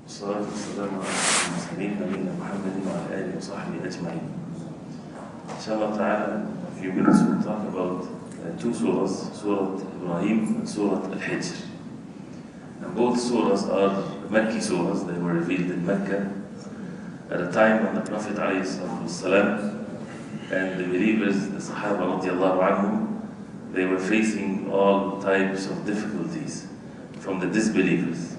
والصلاة والسلام على المرسلين نبينا محمد وعلى آله وصحبه أجمعين. Inshallah ta'ala, in a few minutes we'll talk about two surahs, Surah Ibrahim and Surah Al-Hijr. And both surahs are Makki surahs. They were revealed in Mecca at a time when the Prophet ﷺ and the believers, the Sahaba radiallahu anhum, they were facing all types of difficulties from the disbelievers,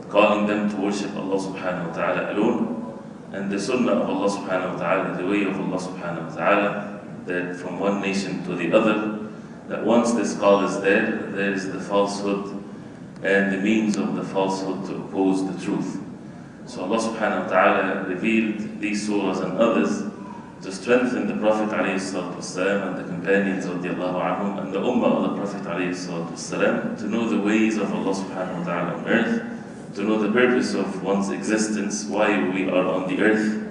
calling them to worship Allah subhanahu wa ta'ala alone, and the sunnah of Allah subhanahu wa ta'ala, the way of Allah subhanahu wa ta'ala, that from one nation to the other, that once this call is there is the falsehood and the means of the falsehood to oppose the truth. So Allah subhanahu wa ta'ala revealed these surahs and others to strengthen the Prophet ﷺ and the companions radiallahu anhum and the ummah of the Prophet ﷺ to know the ways of Allah subhanahu wa ta'ala on earth, to know the purpose of one's existence, why we are on the earth,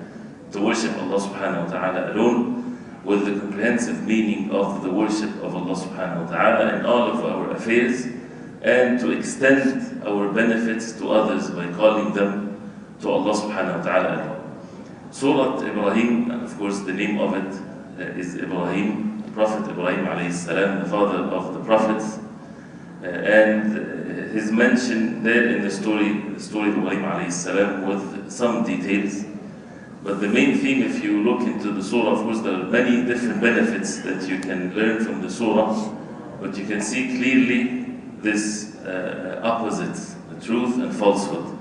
to worship Allah subhanahu wa ta'ala alone, with the comprehensive meaning of the worship of Allah subhanahu wa ta'ala in all of our affairs, and to extend our benefits to others by calling them to Allah subhanahu wa ta'ala alone. Surah Ibrahim, and of course the name of it is Ibrahim, Prophet Ibrahim alayhi salam, the father of the prophets, and his mention there in the story of Ibrahim alayhi salam with some details. But the main theme, if you look into the surah, of course there are many different benefits that you can learn from the surah, but you can see clearly this opposite, the truth and falsehood.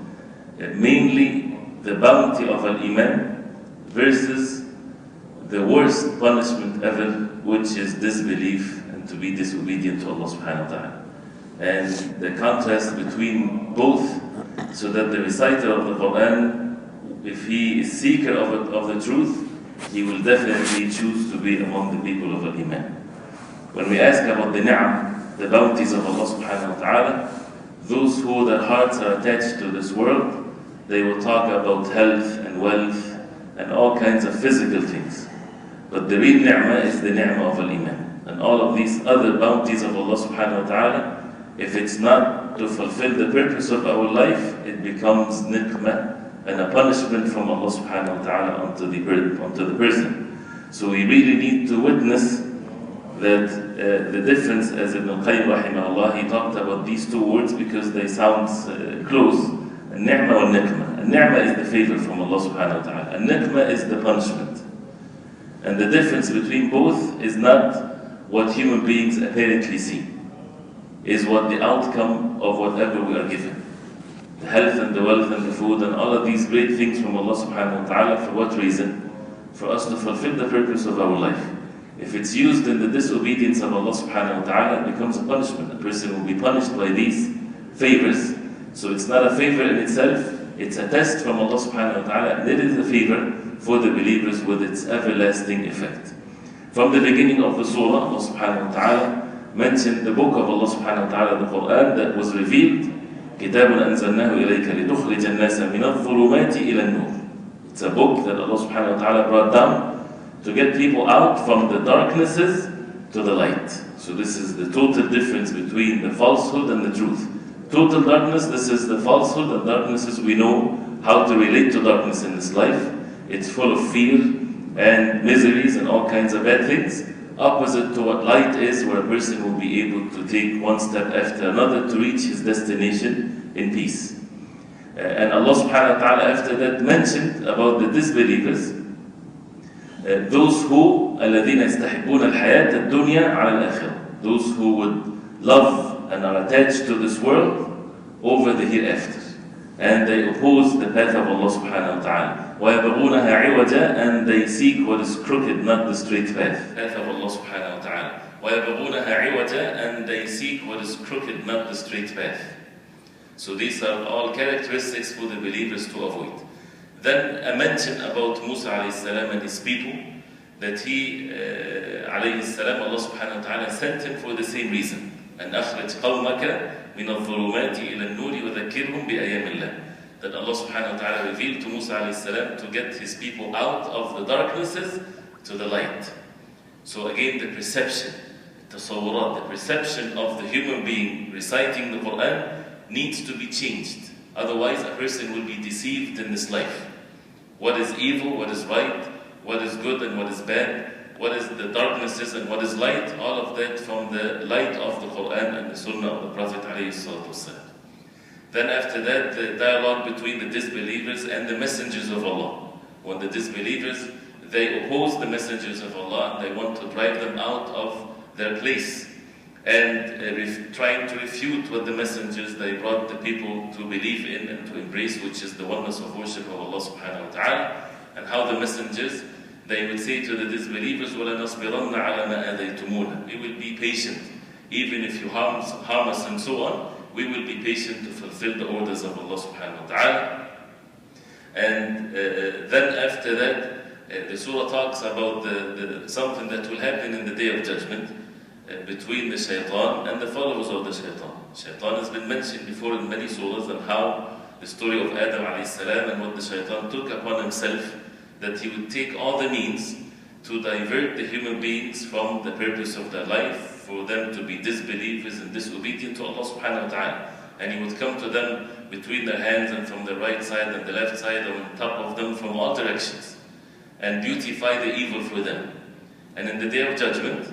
Mainly the bounty of al-Iman versus the worst punishment ever, which is disbelief and to be disobedient to Allah subhanahu wa ta'ala. And the contrast between both, so that the reciter of the Quran, if he is seeker of the truth, he will definitely choose to be among the people of Al-Iman. When we ask about the ni'am, the bounties of Allah subhanahu wa ta'ala, those who their hearts are attached to this world, they will talk about health and wealth and all kinds of physical things. But the real ni'mah is the ni'mah of Al-Iman. And all of these other bounties of Allah subhanahu wa ta'ala, if it's not to fulfill the purpose of our life, it becomes niqmah and a punishment from Allah subhanahu wa ta'ala onto the person. So we really need to witness that the difference, as Ibn al-Qayyim rahimahullah, he talked about these two words because they sound close. Al-ni'mah and niqmah. Al-ni'mah is the favor from Allah subhanahu wa ta'ala. Al-niqmah is the punishment. And the difference between both is not what human beings apparently see, is what the outcome of whatever we are given. The health and the wealth and the food and all of these great things from Allah subhanahu wa ta'ala, for what reason? For us to fulfill the purpose of our life. If it's used in the disobedience of Allah subhanahu wa ta'ala, it becomes a punishment. A person will be punished by these favors. So it's not a favor in itself, it's a test from Allah subhanahu wa ta'ala, and it is a favor for the believers with its everlasting effect. From the beginning of the surah, Allah subhanahu wa ta'ala mentioned the book of Allah subhanahu wa ta'ala, the Quran, that was revealed. كِتَابٌ أَنزَلْنَاهُ إِلَيْكَ لِتُخْرِجَ النَّاسَ مِنَ الظُّلُمَاتِ إِلَى النُّورِ. It's a book that Allah subhanahu wa ta'ala brought down to get people out from the darknesses to the light. So this is the total difference between the falsehood and the truth. Total darkness, this is the falsehood, and darknesses, we know how to relate to darkness in this life. It's full of fear and miseries and all kinds of bad things. Opposite to what light is, where a person will be able to take one step after another to reach his destination in peace. And Allah subhanahu wa ta'ala after that mentioned about the disbelievers, those who الَّذِينَ يَسْتَحِبُّونَ الْحَيَاةَ الدُّنْيَا عَلَى الْآخِرَةِ, those who would love and are attached to this world over the hereafter. And they oppose the path of Allah subhanahu wa ta'ala. وَيَبْغُونَهَا عِوَجًا, and they seek what is crooked, not the straight path. Path of Allah subhanahu wa ta'ala. وَيَبْغُونَهَا عِوَجًا, and they seek what is crooked, not the straight path. So these are all characteristics for the believers to avoid. Then a mention about Musa alayhi salam and his people, that he alayhi salam, Allah subhanahu wa ta'ala sent him for the same reason. أَنْ أَخْرِجْ قَوْمَكَ مِنَ الظُّلُمَاتِ إِلَى النُّورِ وَذَكِّرْهُمْ بِأَيَامِ اللَّهِ. That Allah subhanahu wa ta'ala revealed to Musa alayhi salam to get his people out of the darknesses to the light. So again, the perception, the perception of the human being reciting the Quran needs to be changed. Otherwise, a person will be deceived in this life. What is evil, what is right, what is good and what is bad, what is the darknesses and what is light, all of that from the light of the Quran and the Sunnah of the Prophet ﷺ. Then after that, the dialogue between the disbelievers and the messengers of Allah. When the disbelievers, they oppose the messengers of Allah and they want to drive them out of their place and trying to refute what the messengers they brought the people to believe in and to embrace, which is the oneness of worship of Allah subhanahu wa ta'ala, and how the messengers, they would say to the disbelievers, وَلَنَصْبِرَنَّ عَلَى مَا أَذَيْتُمُونَ. We will be patient, even if you harm us and so on, we will be patient to fulfill the orders of Allah subhanahu wa ta'ala. And then after that, the surah talks about something that will happen in the day of judgment between the shaitan and the followers of the shaitan. Shaitan has been mentioned before in many surahs, and how the story of Adam alayhi salam and what the shaitan took upon himself, that he would take all the means to divert the human beings from the purpose of their life, for them to be disbelievers and disobedient to Allah subhanahu wa ta'ala. And he would come to them between their hands and from the right side and the left side and on top of them from all directions, and beautify the evil for them. And in the day of judgment,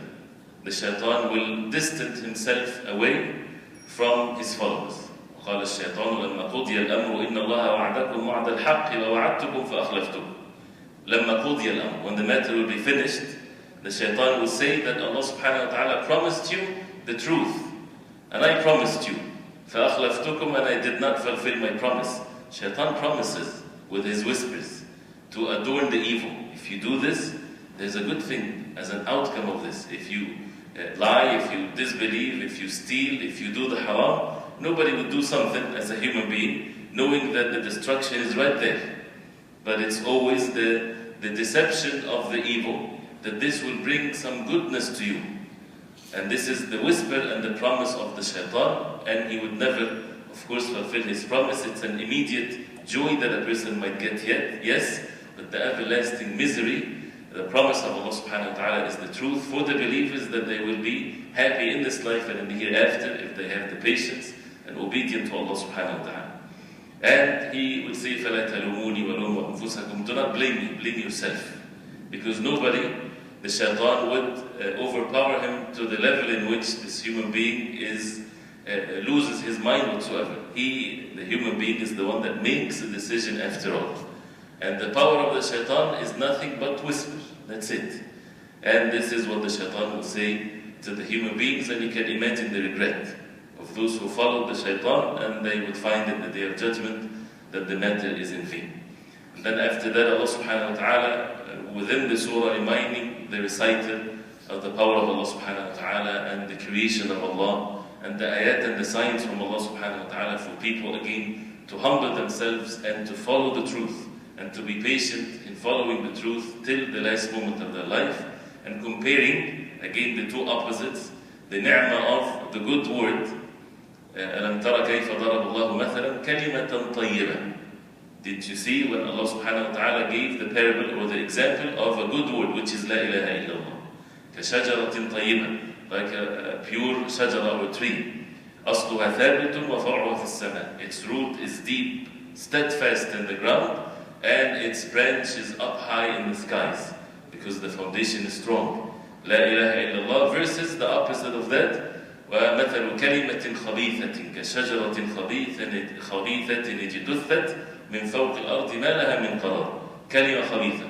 the shaitan will distance himself away from his followers. قال الشيطان لما قضي الأمر إن الله وعدكم وعد الحق ووعدتكم فأخلفتكم. لما قضي الأمر, when the matter will be finished, the shaitan will say that Allah subhanahu wa ta'ala promised you the truth, and I promised you, فأخلفتكم, and I did not fulfill my promise. Shaitan promises with his whispers to adorn the evil. If you do this, there's a good thing as an outcome of this. If you lie, if you disbelieve, if you steal, if you do the haram, nobody would do something as a human being knowing that the destruction is right there. But it's always the deception of the evil, that this will bring some goodness to you. And this is the whisper and the promise of the shaitan, and he would never, of course, fulfill his promise. It's an immediate joy that a person might get yet, yes, but the everlasting misery, the promise of Allah subhanahu wa ta'ala is the truth for the believers, that they will be happy in this life and in the hereafter if they have the patience and obedient to Allah subhanahu wa ta'ala. And he would say, فَلَا تَلُمُونِي وَلُومُوا أَنفُسَكُمْ. Do not blame me, blame yourself. Because nobody, the shaitan would overpower him to the level in which this human being loses his mind whatsoever. He, the human being, is the one that makes the decision after all. And the power of the shaitan is nothing but whisper. That's it. And this is what the shaitan will say to the human beings, and you can imagine the regret of those who followed the shaitan, and they would find in the day of judgment that the matter is in vain. And then after that, Allah subhanahu wa ta'ala, within the surah, reminding the reciter of the power of Allah subhanahu wa ta'ala and the creation of Allah, and the ayat and the signs from Allah subhanahu wa ta'ala for people again to humble themselves and to follow the truth, and to be patient in following the truth till the last moment of their life, and comparing again the two opposites, the ni'mah of the good word. أَلَمْ تَرَ كَيْفَ ضَرَبَ اللَّهُ مَثَلًا كَلِمَةً طَيِّبًا. Did you see when Allah subhanahu wa ta'ala gave the parable or the example of a good word, which is La ilaha illallah? كَشَجَرَةٍ طَيِّبًا, like a pure shajara or tree. أَصْلُهَا ثَابِتٌ وَفَرْعُهَا فِي السَّمَاءِ. Its root is deep, steadfast in the ground, and its branch is up high in the skies, because the foundation is strong. La ilaha illallah versus the opposite of that. وَمَثَلُ كَلِمَةٍ خَبِيثَةٍ كَشَجَرَةٍ خَبِيثَةٍ اجْتُثَّتْ مِنْ فَوْقِ الْأَرْضِ مَا لَهَا مِنْ قَرَارٍ. كَلِمَةٍ خَبِيثَةٍ,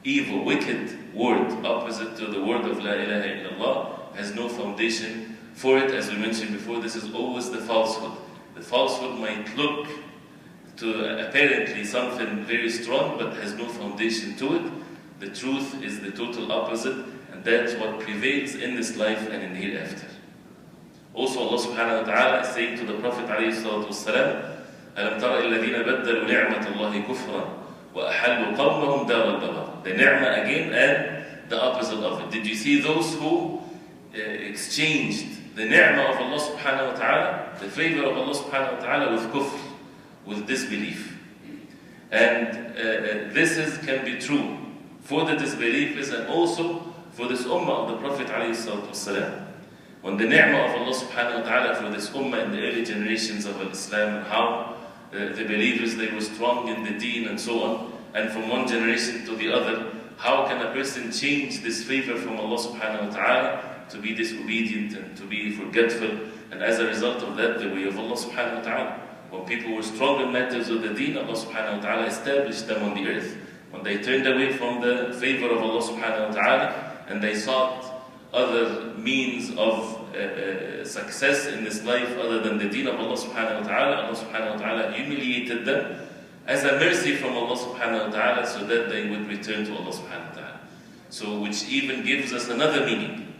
evil, wicked word, opposite to the word of La ilaha illallah, has no foundation for it. As we mentioned before, this is always the falsehood. The falsehood might look to apparently something very strong, but has no foundation to it. The truth is the total opposite, and that's what prevails in this life and in the hereafter. Also, Allah subhanahu wa ta'ala is saying to the Prophet alayhi salatu wasalam, أَلَمْ تَرَ الَّذِينَ بَدَّلُوا نِعْمَةَ اللَّهِ كُفْرًا وَأَحَلُّوا قَوْمَهُمْ دَارَ الْبَوَارِ. The ni'mah again and the opposite of it. Did you see those who exchanged the ni'mah of Allah subhanahu wa ta'ala, the favor of Allah subhanahu wa ta'ala, with kufr, with disbelief? And this can be true for the disbelievers and also for this ummah of the Prophet alayhi salatu wasalam. When the ni'mah of Allah subhanahu wa ta'ala for this ummah in the early generations of Islam, and how the believers, they were strong in the deen and so on, and from one generation to the other, how can a person change this favor from Allah subhanahu wa ta'ala to be disobedient and to be forgetful, and as a result of that, the way of Allah subhanahu wa ta'ala. When people were strong in matters of the deen, Allah subhanahu wa ta'ala established them on the earth. When they turned away from the favor of Allah subhanahu wa ta'ala, and they sought other means of success in this life other than the deen of Allah subhanahu wa ta'ala, Allah subhanahu wa ta'ala humiliated them as a mercy from Allah subhanahu wa ta'ala, so that they would return to Allah subhanahu wa ta'ala. So which even gives us another meaning,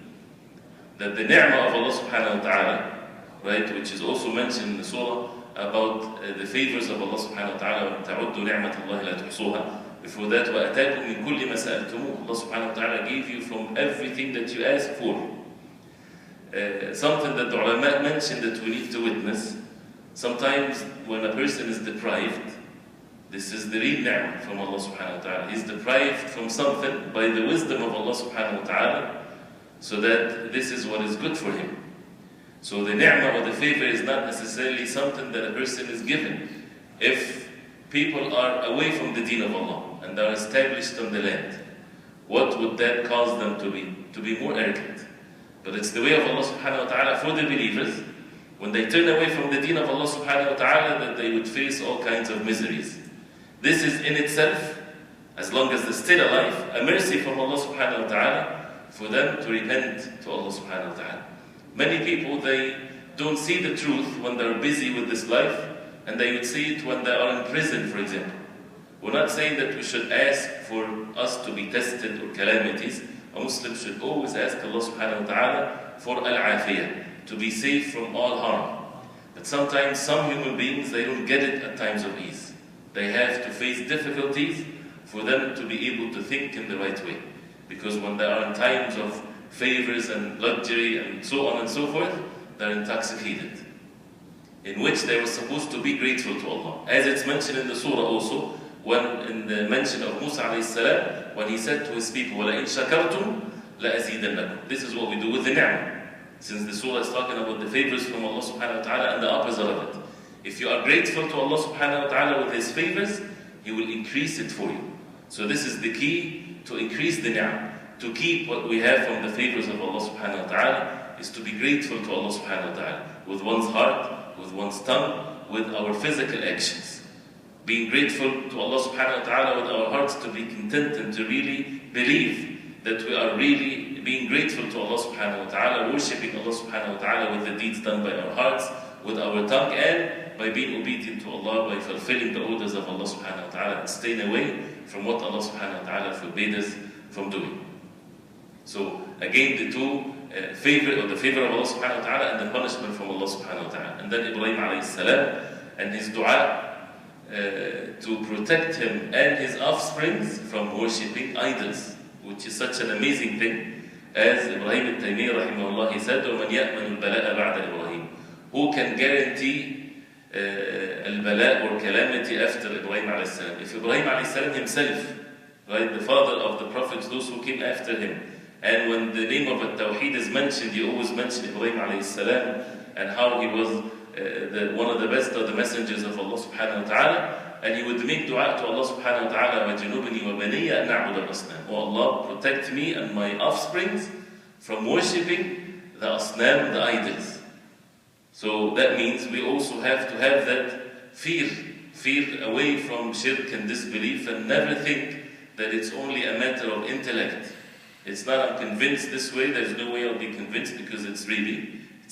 that the ni'mah of Allah subhanahu wa ta'ala, right, which is also mentioned in the surah about the favors of Allah subhanahu wa ta'ala, وَتَعُدُّ نِعْمَةَ اللَّهِ لَا تُحْصُوهَا. Before that, وَأَتَاكُم مِّن كُلِّ مَا سَأَلْتُمُوهُ. Allah subhanahu wa ta'ala gave you from everything that you ask for. Something that the ulama mentioned that we need to witness, sometimes when a person is deprived, this is the real ni'mah from Allah subhanahu wa ta'ala. He's deprived from something by the wisdom of Allah subhanahu wa ta'ala, so that this is what is good for him. So the ni'mah or the favor is not necessarily something that a person is given. If people are away from the deen of Allah and are established on the land, what would that cause them to be? To be more arrogant. But it's the way of Allah subhanahu wa ta'ala for the believers, when they turn away from the deen of Allah subhanahu wa ta'ala, that they would face all kinds of miseries. This is in itself, as long as they're still alive, a mercy from Allah subhanahu wa ta'ala for them to repent to Allah subhanahu wa ta'ala. Many people, they don't see the truth when they're busy with this life, and they would see it when they are in prison, for example. We're not saying that we should ask for us to be tested or calamities. A Muslim should always ask Allah subhanahu wa ta'ala for al-afiyah, to be safe from all harm. But sometimes some human beings, they don't get it at times of ease. They have to face difficulties for them to be able to think in the right way. Because when they are in times of favors and luxury and so on and so forth, they're intoxicated, in which they were supposed to be grateful to Allah. As it's mentioned in the surah also, when in the mention of Musa alayhi salam, when he said to his people, وَلَئِن شَكَرْتُمْ لَأَزِيدَنَّكُمْ. This is what we do with the ni'mah. Since the surah is talking about the favors from Allah subhanahu wa ta'ala and the opposite of it. If you are grateful to Allah subhanahu wa ta'ala with His favors, He will increase it for you. So this is the key to increase the ni'mah. To keep what we have from the favors of Allah subhanahu wa ta'ala is to be grateful to Allah subhanahu wa ta'ala with one's heart, with one's tongue, with our physical actions. Being grateful to Allah subhanahu wa ta'ala with our hearts, to be content and to really believe that we are really being grateful to Allah subhanahu wa ta'ala, worshipping Allah subhanahu wa ta'ala with the deeds done by our hearts, with our tongue, and by being obedient to Allah, by fulfilling the orders of Allah subhanahu wa ta'ala and staying away from what Allah subhanahu wa ta'ala forbade us from doing. So again, the two favor, or the favor of Allah subhanahu wa ta'ala and the punishment from Allah subhanahu wa ta'ala. And then Ibrahim alayhi salam and his dua to protect him and his offsprings from worshipping idols, which is such an amazing thing. As Ibrahim al-Taymiyyah rahimahullah, he said, وَمَنْ يَأْمَنُ الْبَلَاءَ بَعْدَ إِبْرَاهِيمَ. Who can guarantee al-bala or calamity after Ibrahim alayhi salam? If Ibrahim alayhi salam himself, right, the father of the prophets, those who came after him, and when the name of al-Tawheed is mentioned, you always mention Ibrahim alayhi salam and how he was one of the best of the messengers of Allah subhanahu wa ta'ala, and he would make dua to Allah subhanahu wa ta'ala, وَجُنُوبِنِي وَبَنِيَّ أَنْ نَعْبُدَ الْأَصْنَامِ. Oh Allah, protect me and my offsprings from worshipping the asnam, the idols. So that means we also have to have that fear away from shirk and disbelief, and never think that it's only a matter of intellect. It's not, I'm convinced this way, there's no way I'll be convinced, because it's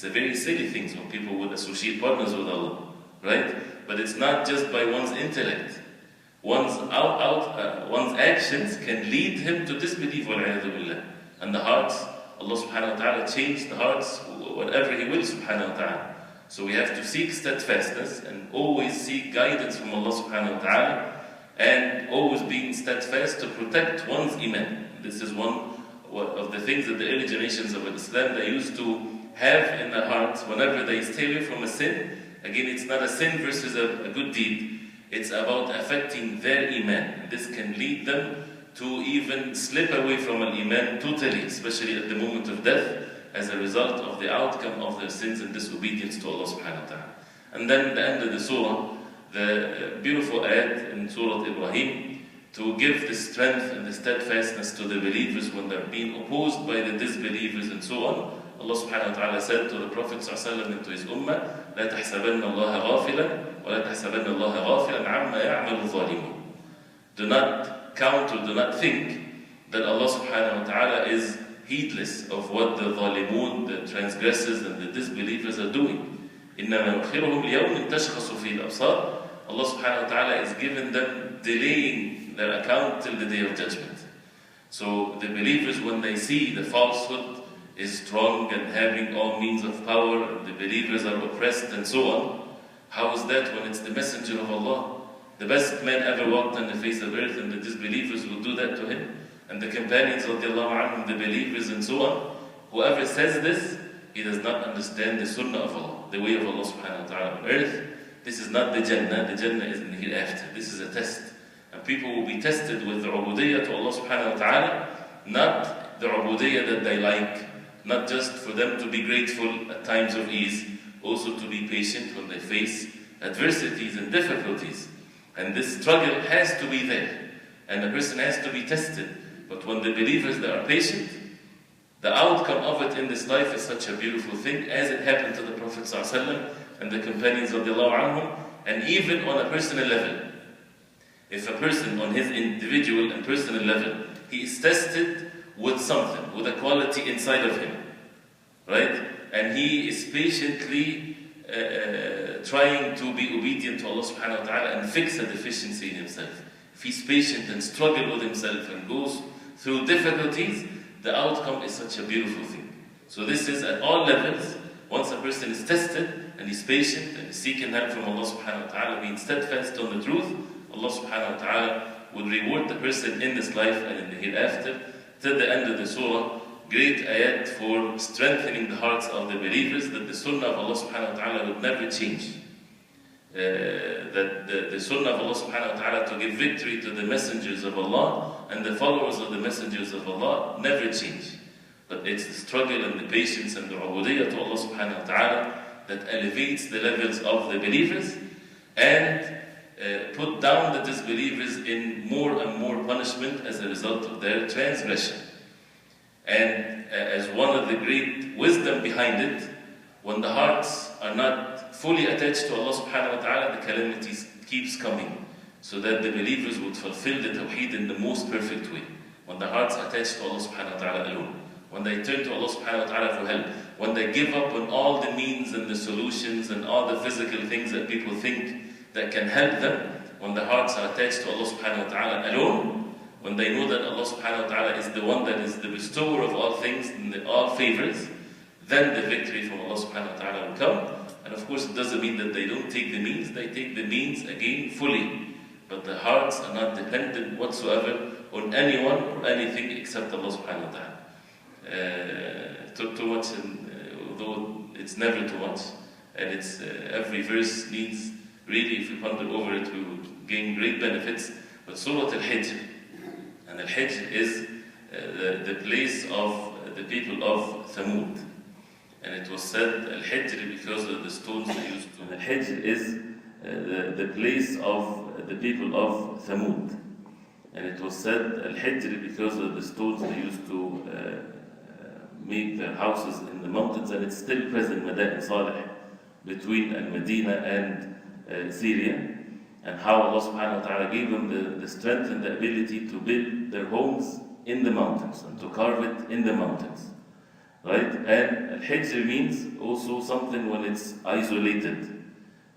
a very silly thing when people would associate partners with Allah, right? But it's not just by one's intellect. One's actions can lead him to disbelief, wal-'iyadhu billah. And the hearts, Allah subhanahu wa ta'ala changed the hearts, whatever He will subhanahu wa ta'ala. So we have to seek steadfastness and always seek guidance from Allah subhanahu wa ta'ala, and always being steadfast to protect one's iman. This is one of the things that the early generations of Islam, they used to have in their hearts whenever they stay away from a sin. Again, it's not a sin versus a good deed. It's about affecting their iman. This can lead them to even slip away from an iman totally, especially at the moment of death, as a result of the outcome of their sins and disobedience to Allah subhanahu wa ta'ala. And then the end of the surah, the beautiful ayat in Surah Ibrahim to give the strength and the steadfastness to the believers when they're being opposed by the disbelievers and so on. Allah subhanahu wa ta'ala said to the Prophet sallallahu and to his ummah, لا تحسبن الله غافلا ولا تحسبن الله غافلا عما يعمل الظالمون. Do not count or do not think that Allah subhanahu wa ta'ala is heedless of what the zalimun, the transgressors and the disbelievers are doing. إنما نؤخرهم ليوم تشخص فيه الأبصار. Allah subhanahu wa ta'ala is giving them, delaying their account till the day of judgment. So the believers, when they see the falsehood is strong and having all means of power, and the believers are oppressed and so on, how is that when it's the messenger of Allah? The best man ever walked on the face of earth, and the disbelievers would do that to him. And the companions of Allah, the believers and so on. Whoever says this, he does not understand the sunnah of Allah, the way of Allah subhanahu wa ta'ala on earth. This is not the Jannah. The Jannah is in the hereafter. This is a test. And people will be tested with the ubudiyyah to Allah subhanahu wa ta'ala, not the ubudiyyah that they like, not just for them to be grateful at times of ease, also to be patient when they face adversities and difficulties. And this struggle has to be there, and the person has to be tested. But when the believers, they are patient, the outcome of it in this life is such a beautiful thing, as it happened to the Prophet ﷺ and the companions of Allah, and even on a personal level. If a person on his individual and personal level, he is tested with something, with a quality inside of him, right? And he is patiently trying to be obedient to Allah subhanahu wa ta'ala and fix a deficiency in himself. If he's patient and struggles with himself and goes through difficulties, the outcome is such a beautiful thing. So this is at all levels. Once a person is tested and he's patient and is seeking help from Allah subhanahu wa ta'ala, being steadfast on the truth, Allah subhanahu wa ta'ala will reward the person in this life and in the hereafter. Till the end of the surah, great ayat for strengthening the hearts of the believers, that the sunnah of Allah subhanahu wa ta'ala would never change. That the sunnah of Allah subhanahu wa ta'ala to give victory to the messengers of Allah and the followers of the messengers of Allah never change. But it's the struggle and the patience and the ubudiyyah to Allah subhanahu wa ta'ala that elevates the levels of the believers and put down the disbelievers in more and more punishment as a result of their transgression. And as one of the great wisdom behind it, when the hearts are not fully attached to Allah subhanahu wa ta'ala, the calamities keeps coming, so that the believers would fulfill the tawheed in the most perfect way. When the hearts are attached to Allah subhanahu wa ta'ala alone, when they turn to Allah subhanahu wa ta'ala for help, when they give up on all the means and the solutions and all the physical things that people think that can help them, when the hearts are attached to Allah subhanahu wa ta'ala alone, when they know that Allah subhanahu wa ta'ala is the one that is the bestower of all things and all favors, then the victory from Allah subhanahu wa ta'ala will come. And of course it doesn't mean that they don't take the means, they take the means again fully. But the hearts are not dependent whatsoever on anyone or anything except Allah subhanahu wa ta'ala. Too much, although it's never too much, and it's every verse needs, really, if we ponder over it, we will gain great benefits. But Surah Al-Hijr, and Al-Hijr is the place of the people of Thamud. And it was said Al-Hijr because of the stones they used to. Al-Hijr is the place of the people of Thamud. And it was said Al-Hijr because of the stones they used to make their houses in the mountains, and it's still present, Madain Salih, between Al-Medina and Syria, and how Allah subhanahu wa ta'ala gave them the strength and the ability to build their homes in the mountains and to carve it in the mountains. Right? And Al-Hijr means also something when it's isolated,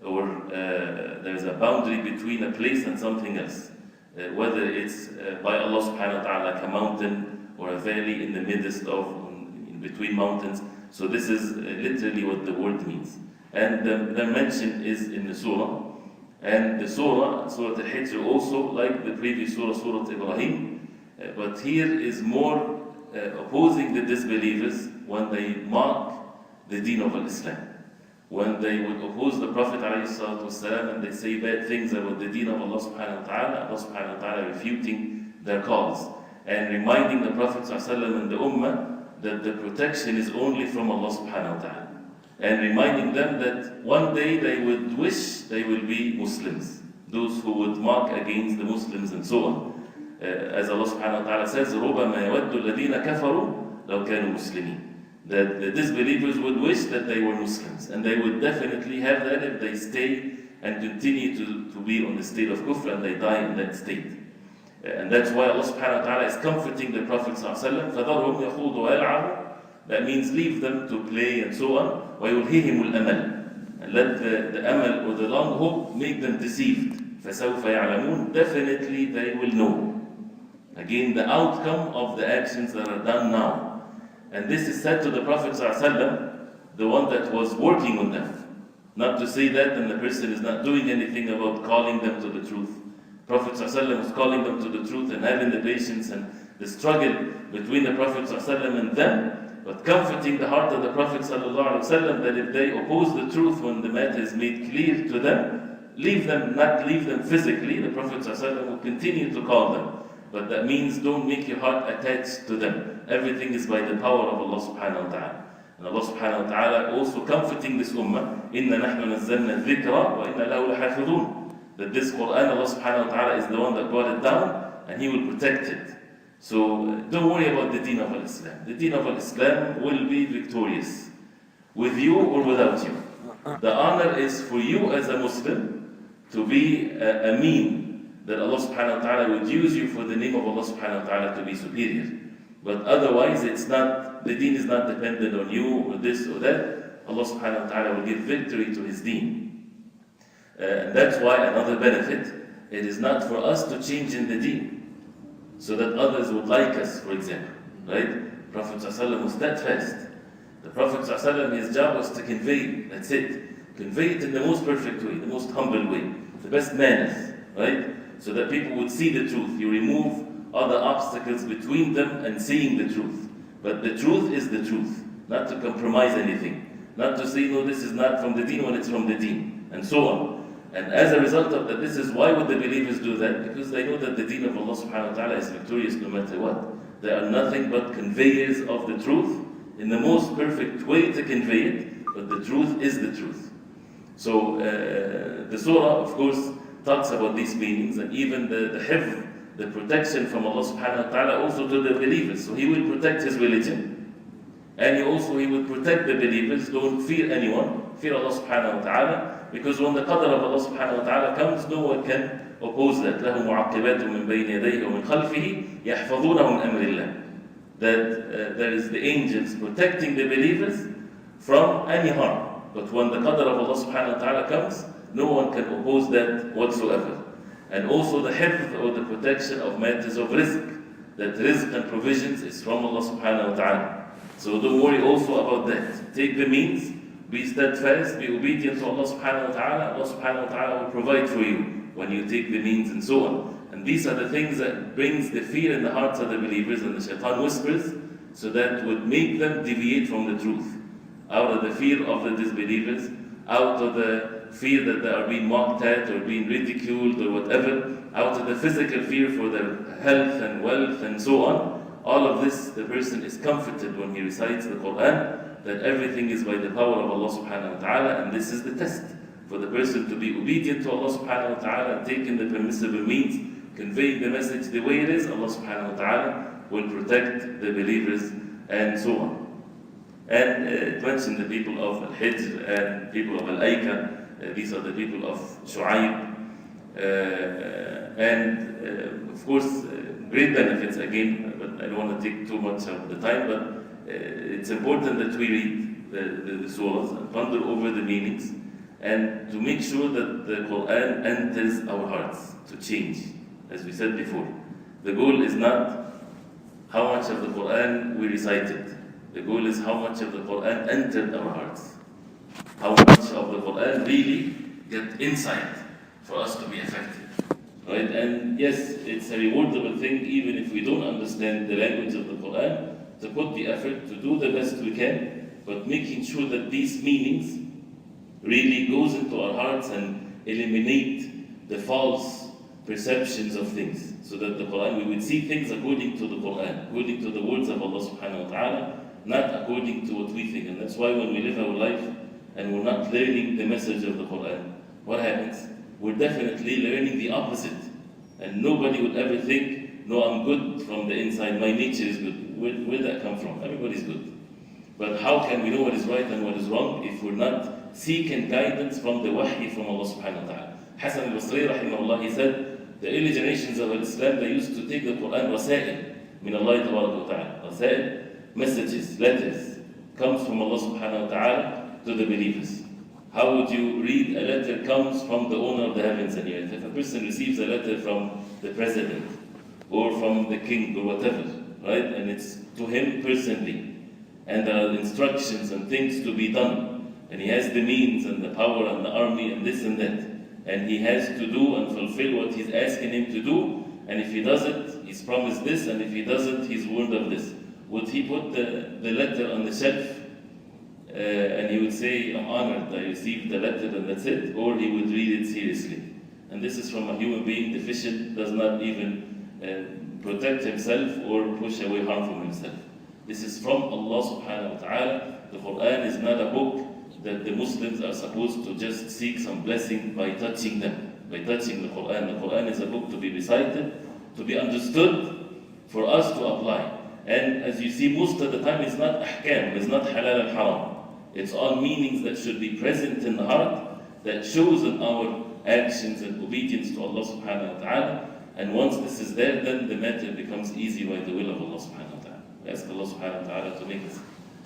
or there's a boundary between a place and something else. Whether it's by Allah subhanahu wa ta'ala, like a mountain or a valley in the midst of, in between mountains. So this is literally what the word means. And the mention is in the surah. And the surah Al-Hijr also, like the previous surah Ibrahim, but here is more opposing the disbelievers when they mock the deen of Islam. When they would oppose the Prophet ﷺ and they say bad things about the deen of Allah subhanahu wa ta'ala, Allah subhanahu wa ta'ala refuting their cause and reminding the Prophet ﷺ and the Ummah that the protection is only from Allah subhanahu wa ta'ala. and reminding them that one day they would wish they will be Muslims, those who would mock against the Muslims and so on. As Allah subhanahu wa ta'ala says, رُبَمَا يَوَدُّ الَّذِينَ كَفَرُوا لَوْ كَانُوا مُسْلِمِينَ, that the disbelievers would wish that they were Muslims, and they would definitely have that if they stay and continue to be on the state of kufr and they die in that state. And that's why Allah subhanahu wa ta'ala is comforting the Prophet sallallahu alaihi wasallam, فَذَرْهُمْ يَخُوضُ وَيَلْعَبُ, that means leave them to play and so on, وَيُلْهِهِمُ الْأَمَلِ, and let the amal or the long hope make them deceived. فَسَوْفَ يَعْلَمُونَ, definitely they will know. Again, the outcome of the actions that are done now. And this is said to the Prophet ﷺ, the one that was working on them. Not to say that and the person is not doing anything about calling them to the truth. Prophet ﷺ was calling them to the truth and having the patience and the struggle between the Prophet ﷺ and them, but comforting the heart of the Prophet ﷺ that if they oppose the truth when the matter is made clear to them, leave them, not leave them physically. The Prophet ﷺ will continue to call them. But that means don't make your heart attached to them. Everything is by the power of Allah subhanahu wa ta'ala. And Allah subhanahu wa ta'ala also comforting this ummah, إِنَّا نَحْنُ نَزَّلْنَا الذِّكْرَ وَإِنَّا لَهُ لَحَافِظُونَ, that this Quran, Allah subhanahu wa ta'ala is the one that brought it down and He will protect it. So don't worry about the deen of Islam. The deen of Islam will be victorious, with you or without you. The honor is for you as a Muslim to be a mean that Allah subhanahu wa ta'ala would use you for the name of Allah subhanahu wa ta'ala to be superior. But otherwise, it's not, the deen is not dependent on you or this or that. Allah subhanahu wa ta'ala will give victory to His deen. And that's why another benefit, it is not for us to change in the deen, so that others would like us, for example. Right? Prophet ﷺ was steadfast. The Prophet ﷺ, his job was to convey, that's it. Convey it in the most perfect way, the most humble way, the best manners, right? So that people would see the truth. You remove other obstacles between them and seeing the truth. But the truth is the truth, not to compromise anything, not to say, no, this is not from the deen when it's from the deen, and so on. And as a result of that, this is why would the believers do that? Because they know that the deen of Allah subhanahu wa ta'ala is victorious no matter what. They are nothing but conveyors of the truth in the most perfect way to convey it, but the truth is the truth. So the surah, of course, talks about these meanings, and even the hifz, the protection from Allah subhanahu wa ta'ala also to the believers. So He will protect His religion, and He will protect the believers. Don't fear anyone, fear Allah subhanahu wa ta'ala, because when the qadr of Allah subhanahu wa ta'ala comes, no one can oppose that. لَهُ مُعَقِّبَاتٌ مِّن بَيْنِ يَدَيْهِ وَمِنْ خَلْفِهِ يَحْفَظُونَهُ مِنْ أَمْرِ اللَّهِ, that there is the angels protecting the believers from any harm. But when the qadr of Allah subhanahu wa ta'ala comes, no one can oppose that whatsoever. And also the hifz, or the protection of matters of rizq, that rizq and provisions is from Allah subhanahu wa ta'ala. So don't worry also about that. Take the means, be steadfast, be obedient to Allah subhanahu wa ta'ala. Allah subhanahu wa ta'ala will provide for you when you take the means and so on. And these are the things that brings the fear in the hearts of the believers, and the shaitan whispers, so that would make them deviate from the truth. Out of the fear of the disbelievers, out of the fear that they are being mocked at or being ridiculed or whatever, out of the physical fear for their health and wealth and so on. All of this, the person is comforted when he recites the Quran, that everything is by the power of Allah subhanahu wa ta'ala, and this is the test for the person to be obedient to Allah subhanahu wa ta'ala and taking the permissible means, conveying the message the way it is. Allah subhanahu wa ta'ala will protect the believers and so on. And it mentioned the people of Al-Hijr and people of Al-Aika. These are the people of Shu'aib. And of course, great benefits again, but I don't want to take too much of the time, but it's important that we read the surahs and ponder over the meanings, and to make sure that the Quran enters our hearts to change. As we said before, the goal is not how much of the Quran we recited. The goal is how much of the Quran entered our hearts. How much of the Quran really get insight for us to be effective. Right? And yes, it's a rewardable thing, even if we don't understand the language of the Quran, to put the effort to do the best we can, but making sure that these meanings really goes into our hearts and eliminate the false perceptions of things, so that the Quran, we would see things according to the Quran, according to the words of Allah subhanahu wa ta'ala, not according to what we think. And that's why when we live our life, and we're not learning the message of the Quran, what happens? We're definitely learning the opposite. And nobody would ever think, no, I'm good from the inside, my nature is good. Where did that come from? Everybody's good. But how can we know what is right and what is wrong if we're not seeking guidance from the wahy from Allah subhanahu wa ta'ala? Hassan al-Basri rahimahullah, he said, the early generations of Islam, they used to take the Quran rasa'il min Allah tabaraka wa ta'ala. Rasa'il, messages, letters, comes from Allah subhanahu wa ta'ala to the believers. How would you read a letter comes from the owner of the heavens and earth? If a person receives a letter from the president or from the king or whatever, right, and it's to him personally, and there are instructions and things to be done, and he has the means and the power and the army and this and that, and he has to do and fulfill what he's asking him to do, and if he does it, he's promised this, and if he doesn't, he's warned of this. Would he put the letter on the shelf and he would say, I'm honored, I received the letter and that's it, or he would read it seriously? And this is from a human being deficient, does not even protect himself or push away harm from himself. This is from Allah subhanahu wa ta'ala. The Quran is not a book that the Muslims are supposed to just seek some blessing by touching them, by touching the Quran. The Quran is a book to be recited, to be understood, for us to apply. And as you see, most of the time it's not ahkam, it's not halal and haram. It's all meanings that should be present in the heart, that shows in our actions and obedience to Allah subhanahu wa ta'ala. And once this is there, then the matter becomes easy by the will of Allah subhanahu wa ta'ala. We ask Allah subhanahu wa ta'ala to make us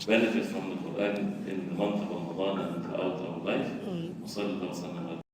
benefit from the Quran in the month of Ramadan and throughout our life.